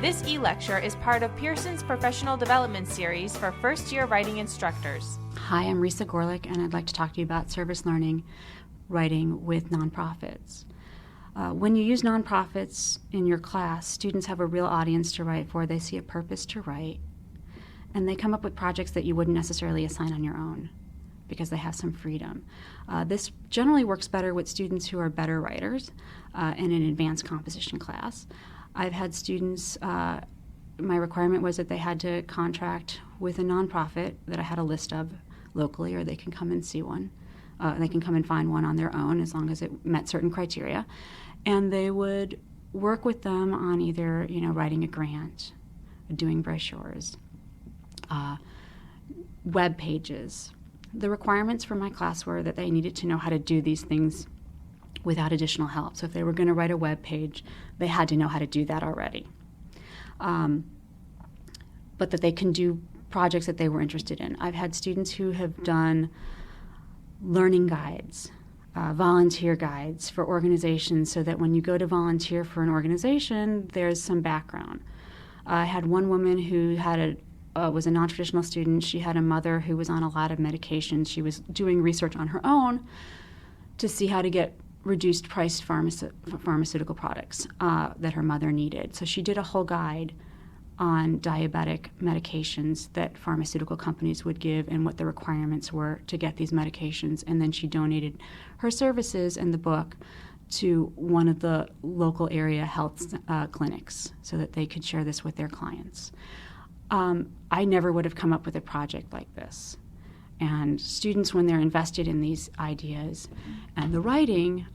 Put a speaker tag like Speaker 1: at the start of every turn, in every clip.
Speaker 1: This e-lecture is part of Pearson's Professional Development Series for first-year writing instructors.
Speaker 2: Hi, I'm Risa Gorelick, and I'd like to talk to you about service learning writing with nonprofits. When you use nonprofits in your class, students have a real audience to write for. They see a purpose to write, and they come up with projects that you wouldn't necessarily assign on your own because they have some freedom. This generally works better with students who are better writers in an advanced composition class. I've had students, my requirement was that they had to contract with a nonprofit that I had a list of locally, or they can come and see one. They can come and find one on their own as long as it met certain criteria. And they would work with them on either, writing a grant, doing brochures, web pages. The requirements for my class were that they needed to know how to do these things without additional help. So if they were going to write a web page, they had to know how to do that already. But that they can do projects that they were interested in. I've had students who have done learning guides, volunteer guides for organizations, so that when you go to volunteer for an organization, there's some background. I had one woman who was a non-traditional student. She had a mother who was on a lot of medications. She was doing research on her own to see how to get reduced priced pharmaceutical products that her mother needed. So she did a whole guide on diabetic medications that pharmaceutical companies would give and what the requirements were to get these medications. And then she donated her services and the book to one of the local area health clinics so that they could share this with their clients. I never would have come up with a project like this. And students, when they're invested in these ideas and the writing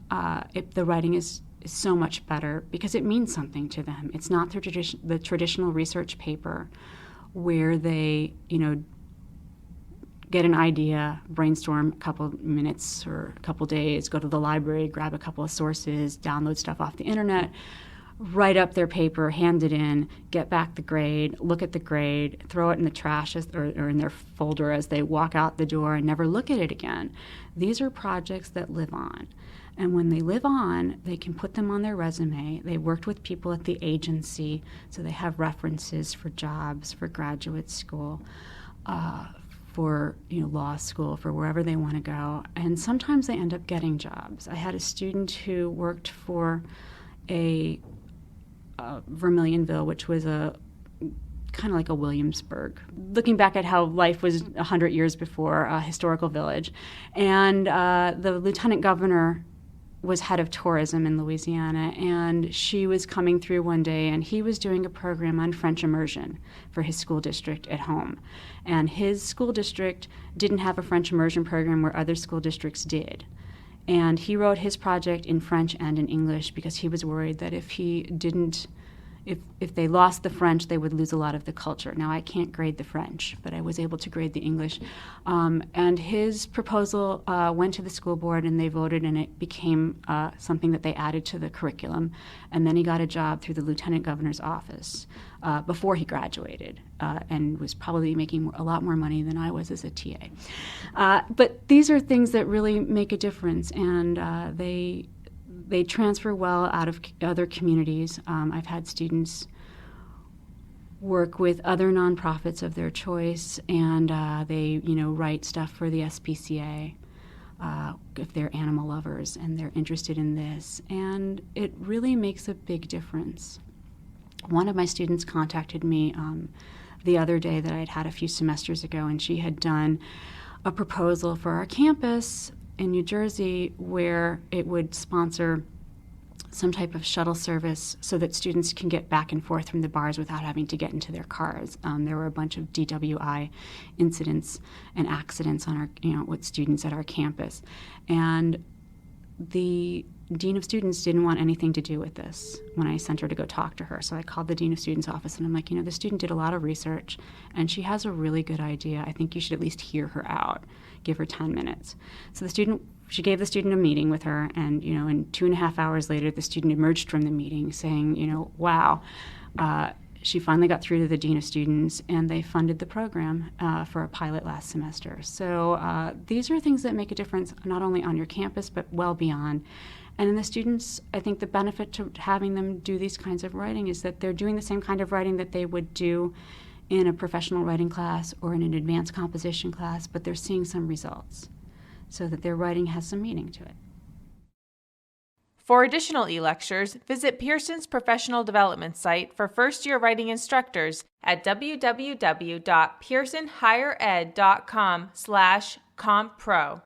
Speaker 2: is so much better because it means something to them. It's not the traditional research paper where they, get an idea, brainstorm a couple minutes or a couple days, go to the library, grab a couple of sources, download stuff off the internet, write up their paper, hand it in, get back the grade, look at the grade, throw it in the trash or in their folder as they walk out the door and never look at it again. These are projects that live on. And when they live on, they can put them on their resume. They worked with people at the agency, so they have references for jobs, for graduate school, for law school, for wherever they want to go. And sometimes they end up getting jobs. I had a student who worked for a Vermilionville, which was a kind of like a Williamsburg, looking back at how life was 100 years before, a historical village. And the lieutenant governor was head of tourism in Louisiana, and she was coming through one day, and he was doing a program on French immersion for his school district at home. And his school district didn't have a French immersion program where other school districts did. And he wrote his project in French and in English because he was worried that if they lost the French, they would lose a lot of the culture. Now, I can't grade the French, but I was able to grade the English. And his proposal went to the school board, and they voted, and it became something that they added to the curriculum. And then he got a job through the lieutenant governor's office before he graduated, and was probably making a lot more money than I was as a TA. But these are things that really make a difference, and they transfer well out of other communities. I've had students work with other nonprofits of their choice, and they, write stuff for the SPCA if they're animal lovers and they're interested in this. And it really makes a big difference. One of my students contacted me the other day that I'd had a few semesters ago, and she had done a proposal for our campus in New Jersey where it would sponsor some type of shuttle service so that students can get back and forth from the bars without having to get into their cars. There were a bunch of DWI incidents and accidents on with students at our campus. And the dean of students didn't want anything to do with this when I sent her to go talk to her. So I called the dean of students' office, and I'm like, the student did a lot of research, and she has a really good idea. I think you should at least hear her out. Give her 10 minutes. So she gave the student a meeting with her, and, and 2.5 hours later, the student emerged from the meeting saying, wow, she finally got through to the dean of students, and they funded the program for a pilot last semester. So these are things that make a difference not only on your campus, but well beyond. And then the students, I think the benefit to having them do these kinds of writing is that they're doing the same kind of writing that they would do in a professional writing class or in an advanced composition class, but they're seeing some results so that their writing has some meaning to it.
Speaker 1: For additional e-lectures, visit Pearson's professional development site for first-year writing instructors at www.pearsonhighered.com/compro.